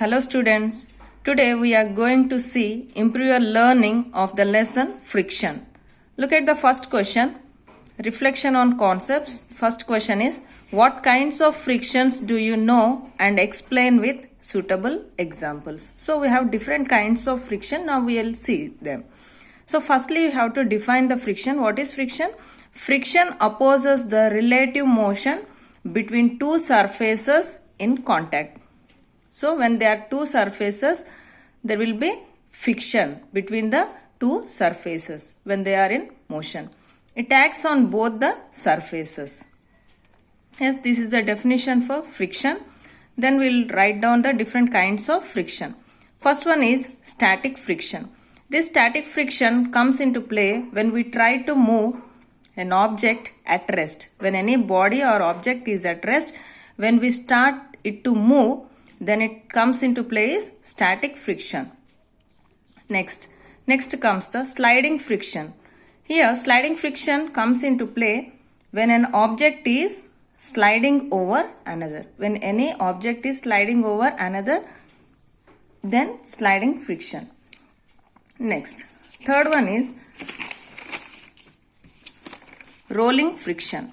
Hello students, today we are going to see improve your learning of the lesson friction. Look at the first question, reflection on concepts. First question is, what kinds of frictions do you know and explain with suitable examples? So we have different kinds of friction, now we will see them. So firstly you have to define the friction. What is friction? Friction opposes the relative motion between two surfaces in contact. So when there are two surfaces, there will be friction between the two surfaces when they are in motion. It acts on both the surfaces. Yes, this is the definition for friction. Then we will write down the different kinds of friction. First one is static friction. This static friction comes into play when we try to move an object at rest. When any body or object is at rest, when we start it to move, then it comes into play is static friction. Next comes the sliding friction. Here sliding friction comes into play when an object is sliding over another. When any object is sliding over another, then sliding friction. Next, third one is rolling friction.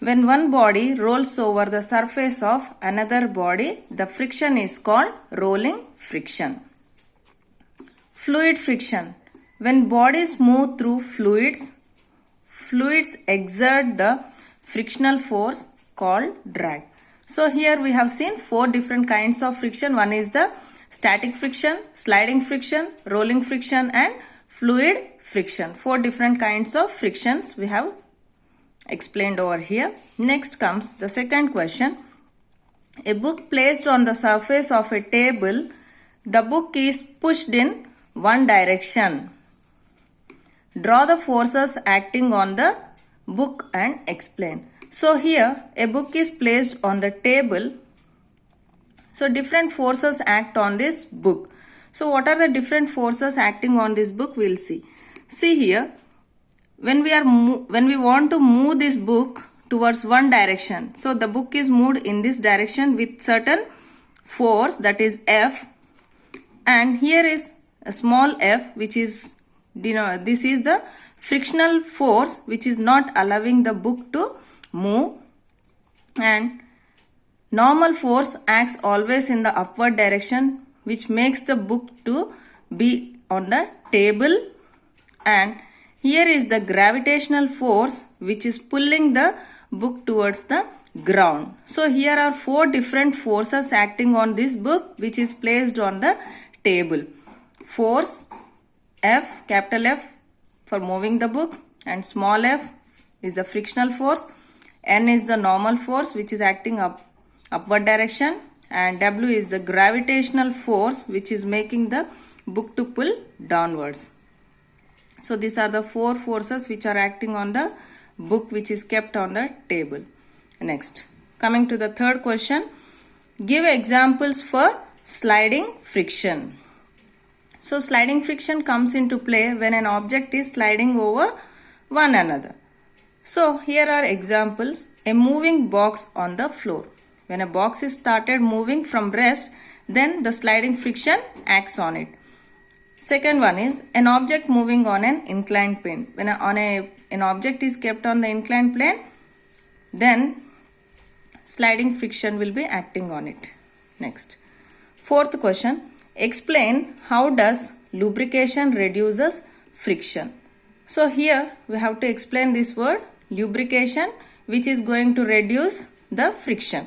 When one body rolls over the surface of another body, the friction is called rolling friction. Fluid friction. When bodies move through fluids exert the frictional force called drag. So here we have seen four different kinds of friction. One is the static friction, sliding friction, rolling friction and fluid friction. Four different kinds of frictions we have explained over here. Next comes the second question. A book placed on the surface of a table, the book is pushed in one direction. Draw the forces acting on the book and explain. So here a book is placed on the table. So different forces act on this book. So what are the different forces acting on this book? We'll see. See here. When we want to move this book towards one direction, so the book is moved in this direction with certain force, that is F, and here is a small f, which is, this is the frictional force which is not allowing the book to move, and normal force acts always in the upward direction, which makes the book to be on the table, and here is the gravitational force which is pulling the book towards the ground. So here are four different forces acting on this book which is placed on the table. Force F, capital F for moving the book, and small f is the frictional force. N is the normal force which is acting upward direction, and W is the gravitational force which is making the book to pull downwards. So these are the four forces which are acting on the book which is kept on the table. Next, coming to the third question, give examples for sliding friction. So sliding friction comes into play when an object is sliding over one another. So here are examples. A moving box on the floor. When a box is started moving from rest, then the sliding friction acts on it. Second one is an object moving on an inclined plane. When an object is kept on the inclined plane, then sliding friction will be acting on it. Next, fourth question, explain how does lubrication reduces friction. So here we have to explain this word lubrication, which is going to reduce the friction.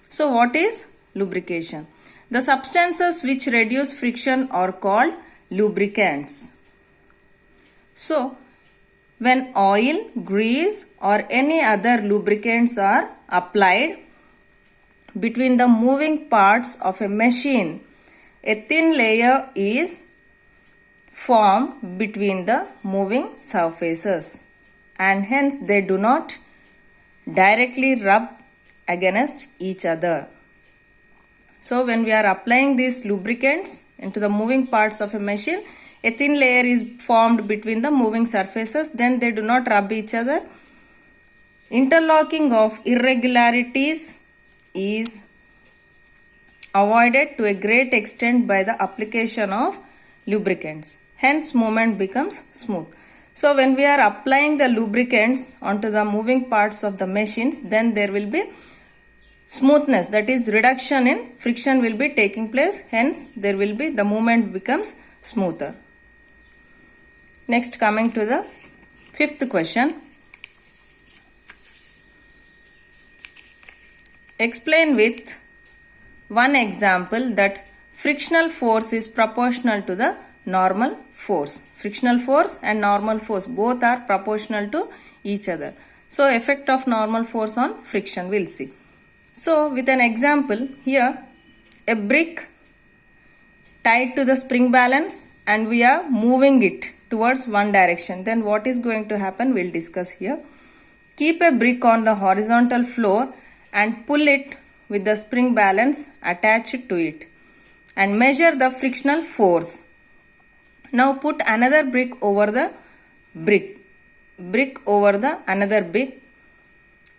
So what is lubrication? The substances which reduce friction are called lubricants. So when oil, grease or any other lubricants are applied between the moving parts of a machine, a thin layer is formed between the moving surfaces, and hence they do not directly rub against each other. So when we are applying these lubricants into the moving parts of a machine, a thin layer is formed between the moving surfaces, then they do not rub each other. Interlocking of irregularities is avoided to a great extent by the application of lubricants. Hence, movement becomes smooth. So, when we are applying the lubricants onto the moving parts of the machines, then there will be smoothness, that is reduction in friction will be taking place. Hence, there will be the movement becomes smoother. Next, coming to the fifth question. Explain with one example that frictional force is proportional to the normal force. Frictional force and normal force both are proportional to each other. So, effect of normal force on friction we will see. So, with an example here, a brick tied to the spring balance and we are moving it towards one direction. Then what is going to happen we will discuss here. Keep a brick on the horizontal floor and pull it with the spring balance attached to it and measure the frictional force. Now put another brick over the brick over the another brick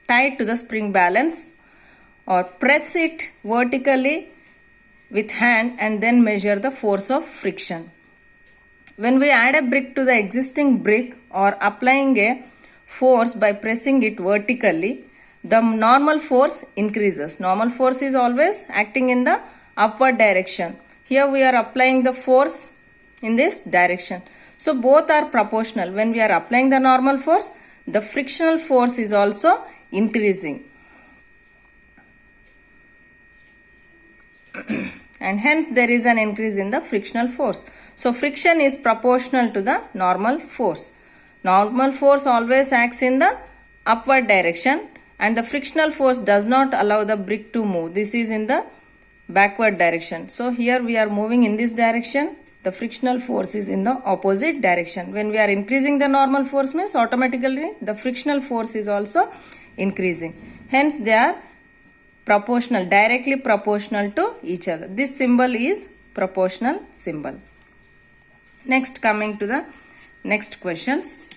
tied to the spring balance, or press it vertically with hand and then measure the force of friction. When we add a brick to the existing brick or applying a force by pressing it vertically, the normal force increases. Normal force is always acting in the upward direction. Here we are applying the force in this direction. So both are proportional. When we are applying the normal force, the frictional force is also increasing. And hence there is an increase in the frictional force. So friction is proportional to the normal force. Normal force always acts in the upward direction and the frictional force does not allow the brick to move. This is in the backward direction. So here we are moving in this direction. The frictional force is in the opposite direction. When we are increasing the normal force means automatically the frictional force is also increasing. Hence they are proportional, directly proportional to each other. This symbol is proportional symbol. Next, coming to the next questions.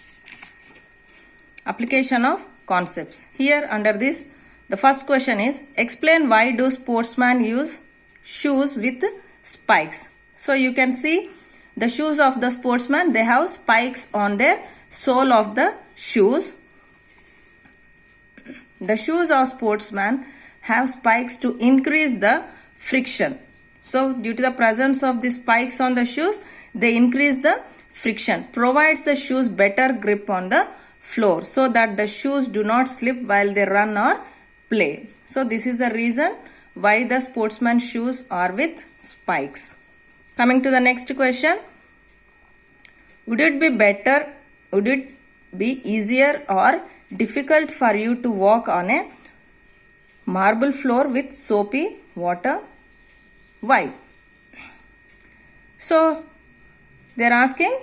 Application of concepts. Here under this, the first question is, explain why do sportsmen use shoes with spikes. So you can see the shoes of the sportsman, they have spikes on their sole of the shoes. The shoes of sportsman have spikes to increase the friction. So due to the presence of the spikes on the shoes, they increase the friction, provides the shoes better grip on the floor so that the shoes do not slip while they run or play. So this is the reason why the sportsman shoes are with spikes. Coming to the next question. Would it be easier or difficult for you to walk on a marble floor with soapy water? Why? So they are asking,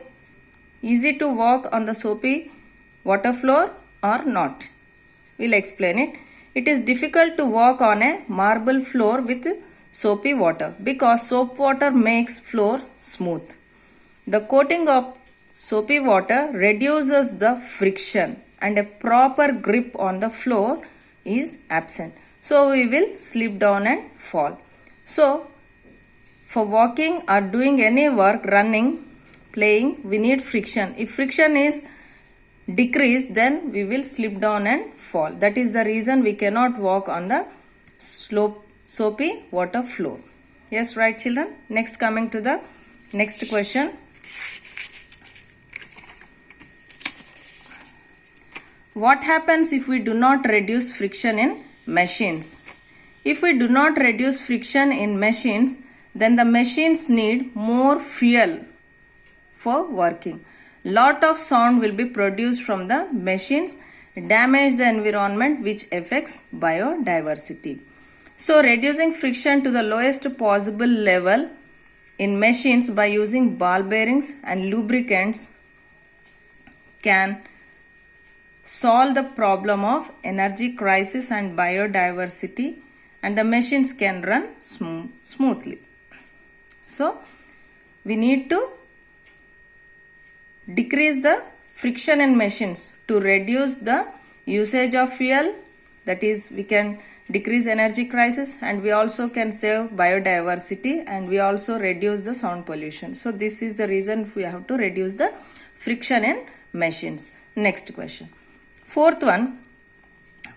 easy to walk on the soapy water floor or not? We'll explain it. It is difficult to walk on a marble floor with soapy water because soap water makes floor smooth. The coating of soapy water reduces the friction and a proper grip on the floor is absent. So we will slip down and fall. So for walking or doing any work, running, playing, we need friction. If friction is decreased, then we will slip down and fall. That is the reason we cannot walk on the soapy water floor. Yes, right children. Next, coming to the next question. What happens if we do not reduce friction in machines? If we do not reduce friction in machines, then the machines need more fuel for working. Lot of sound will be produced from the machines, damage the environment, which affects biodiversity. So reducing friction to the lowest possible level in machines by using ball bearings and lubricants can solve the problem of energy crisis and biodiversity, and the machines can run smoothly. So we need to decrease the friction in machines to reduce the usage of fuel, that is we can decrease energy crisis, and we also can save biodiversity, and we also reduce the sound pollution. So this is the reason we have to reduce the friction in machines. Next question. Fourth one,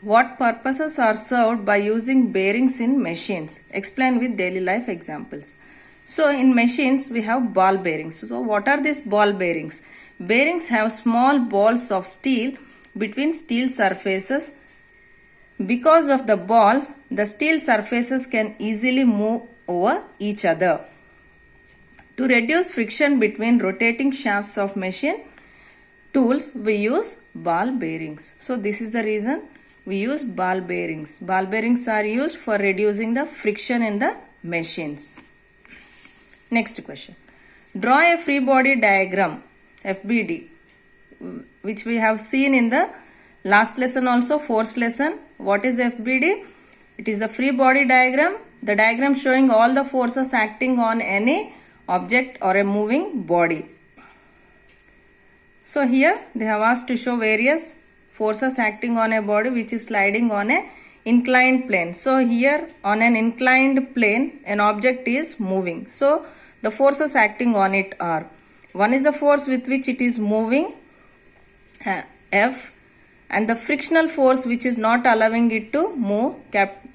what purposes are served by using bearings in machines? Explain with daily life examples. So in machines we have ball bearings. So what are these ball bearings? Bearings have small balls of steel between steel surfaces. Because of the balls, the steel surfaces can easily move over each other. To reduce friction between rotating shafts of machine tools, we use ball bearings. So this is the reason we use ball bearings. Ball bearings are used for reducing the friction in the machines. Next question. Draw a free body diagram, FBD, which we have seen in the last lesson also, fourth lesson. What is FBD? It is a free body diagram. The diagram showing all the forces acting on any object or a moving body. So here they have asked to show various forces acting on a body which is sliding on a inclined plane. So here on an inclined plane an object is moving. So the forces acting on it are, one is the force with which it is moving, F, and the frictional force which is not allowing it to move,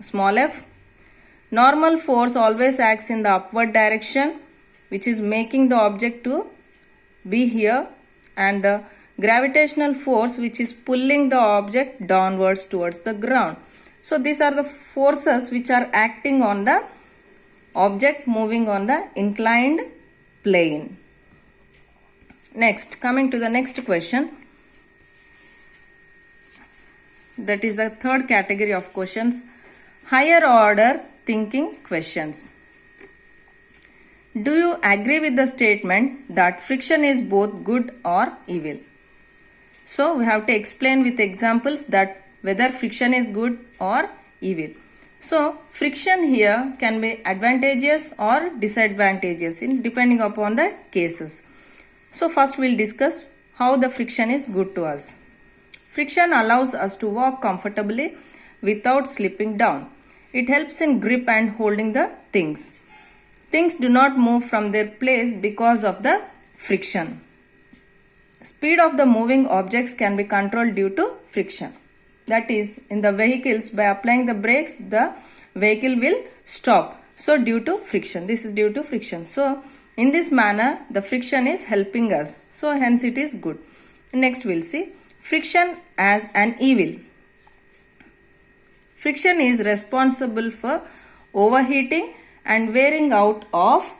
small f. Normal force always acts in the upward direction, which is making the object to be here, and the gravitational force which is pulling the object downwards towards the ground. So these are the forces which are acting on the object moving on the inclined plane. Next, coming to the next question. That is the third category of questions, higher order thinking questions. Do you agree with the statement that friction is both good or evil? So we have to explain with examples that whether friction is good or evil. So friction here can be advantageous or disadvantageous depending upon the cases. So first we'll discuss how the friction is good to us. Friction allows us to walk comfortably without slipping down. It helps in grip and holding the things. Things do not move from their place because of the friction. Speed of the moving objects can be controlled due to friction. That is, in the vehicles, by applying the brakes, the vehicle will stop. So due to friction, this is due to friction. So in this manner, the friction is helping us. So hence it is good. Next we'll see friction as an evil. Friction is responsible for overheating and wearing out of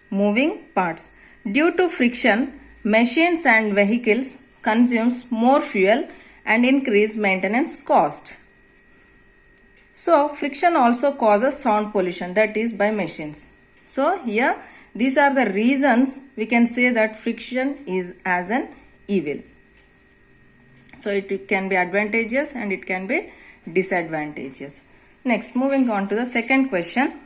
moving parts. Due to friction, machines and vehicles consumes more fuel and increase maintenance cost. So friction also causes sound pollution, that is by machines. So here these are the reasons we can say that friction is as an evil. So it can be advantageous and it can be disadvantageous. Next, moving on to the second question.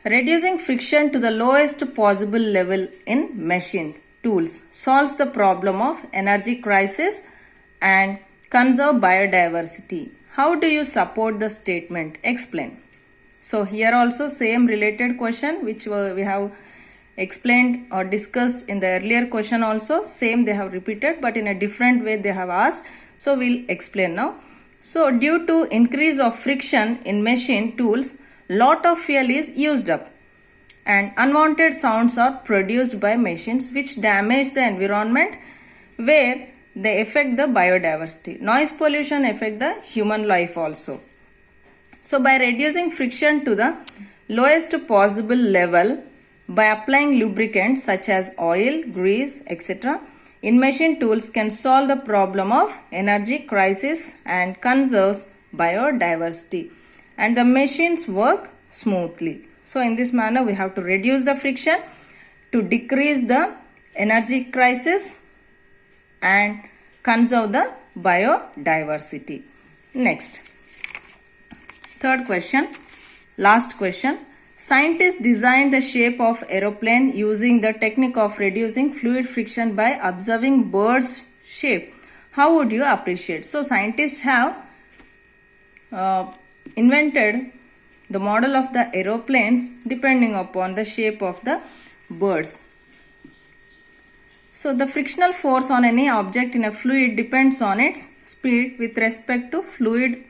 Reducing friction to the lowest possible level in machine tools solves the problem of energy crisis and conserve biodiversity. How do you support the statement? Explain. So here also same related question which we have explained or discussed in the earlier question also. Same they have repeated but in a different way they have asked. So we'll explain now. So due to increase of friction in machine tools, lot of fuel is used up and unwanted sounds are produced by machines which damage the environment where they affect the biodiversity. Noise pollution affect the human life also. So by reducing friction to the lowest possible level by applying lubricants such as oil, grease, etc., in machine tools can solve the problem of energy crisis and conserves biodiversity and the machines work smoothly. So in this manner we have to reduce the friction to decrease the energy crisis and conserve the biodiversity. Next, third question, last question. Scientists designed the shape of aeroplane using the technique of reducing fluid friction by observing birds' shape. How would you appreciate? So scientists have invented the model of the aeroplanes depending upon the shape of the birds. So the frictional force on any object in a fluid depends on its speed with respect to fluid,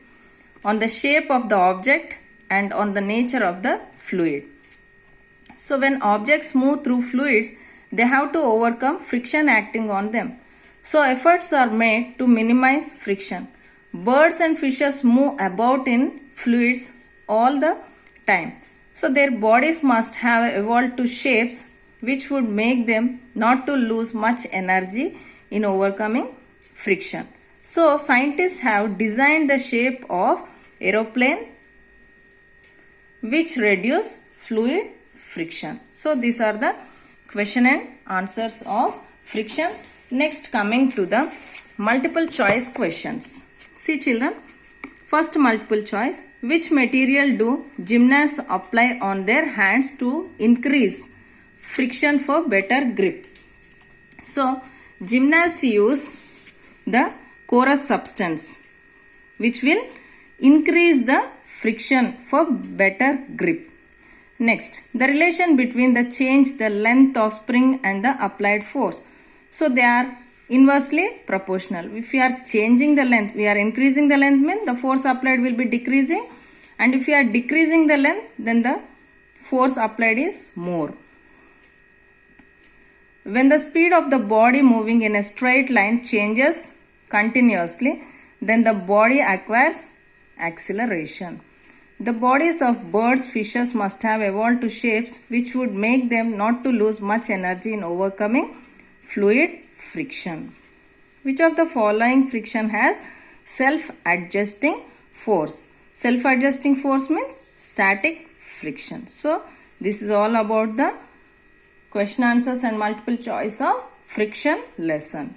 on the shape of the object and on the nature of the fluid. So when objects move through fluids, they have to overcome friction acting on them. So efforts are made to minimize friction. Birds and fishes move about in fluids all the time. So their bodies must have evolved to shapes which would make them not to lose much energy in overcoming friction. So scientists have designed the shape of aeroplane which reduce fluid friction. So these are the question and answers of friction. Next, coming to the multiple choice questions. See children, first multiple choice. Which material do gymnasts apply on their hands to increase friction for better grip? So gymnasts use the porous substance which will increase the friction for better grip. Next, the relation between the change the length of spring and the applied force. So they are inversely proportional. If we are changing the length, we are increasing the length, means the force applied will be decreasing, and if we are decreasing the length, then the force applied is more. When the speed of the body moving in a straight line changes continuously, then the body acquires acceleration. The bodies of birds, fishes must have evolved to shapes which would make them not to lose much energy in overcoming fluid friction. Which of the following friction has self-adjusting force? Self-adjusting force means static friction. So this is all about the question answers and multiple choice of friction lesson.